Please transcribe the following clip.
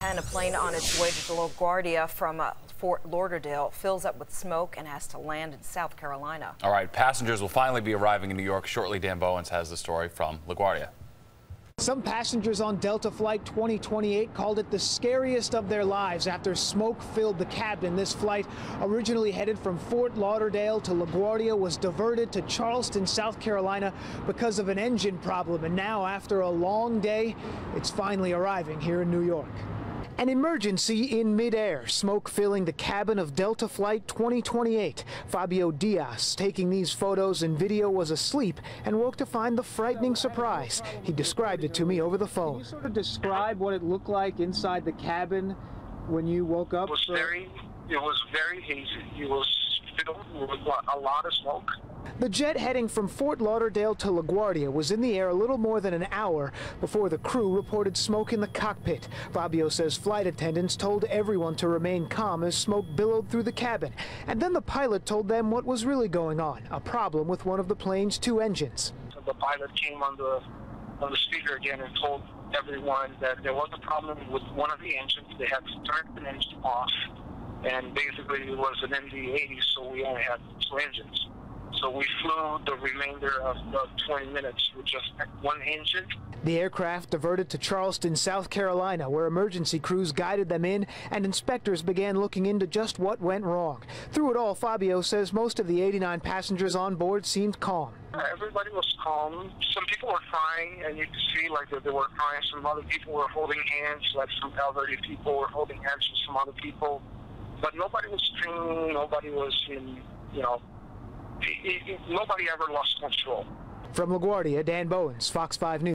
And a plane on its way to LaGuardia from Fort Lauderdale fills up with smoke and has to land in South Carolina. All right, passengers will finally be arriving in New York shortly. Dan Bowens has the story from LaGuardia. Some passengers on Delta Flight 2028 called it the scariest of their lives after smoke filled the cabin. This flight, originally headed from Fort Lauderdale to LaGuardia, was diverted to Charleston, South Carolina because of an engine problem. And now, after a long day, it's finally arriving here in New York. An emergency in midair, smoke filling the cabin of Delta Flight 2028. Fabio, taking these photos and video, was asleep and woke to find the frightening surprise. He described it to me over the phone. Can you sort of describe what it looked like inside the cabin when you woke up? It was very hazy. It was filled with a lot of smoke. The jet heading from Fort Lauderdale to LaGuardia was in the air a little more than an hour before the crew reported smoke in the cockpit. Fabio says flight attendants told everyone to remain calm as smoke billowed through the cabin. And then the pilot told them what was really going on, a problem with one of the plane's two engines. The pilot came on the speaker again and told everyone that there was a problem with one of the engines. They had to turn the engine off, and basically it was an MD-80, so we only had two engines. So we flew the remainder of the 20 minutes with just one engine. The aircraft diverted to Charleston, South Carolina, where emergency crews guided them in and inspectors began looking into just what went wrong. Through it all, Fabio says most of the 89 passengers on board seemed calm. Everybody was calm. Some people were crying, and you could see like that they were crying. Some other people were holding hands, like some elderly people were holding hands with some other people. But nobody was screaming. Nobody was nobody ever lost control. From LaGuardia, Dan Bowens, Fox 5 News.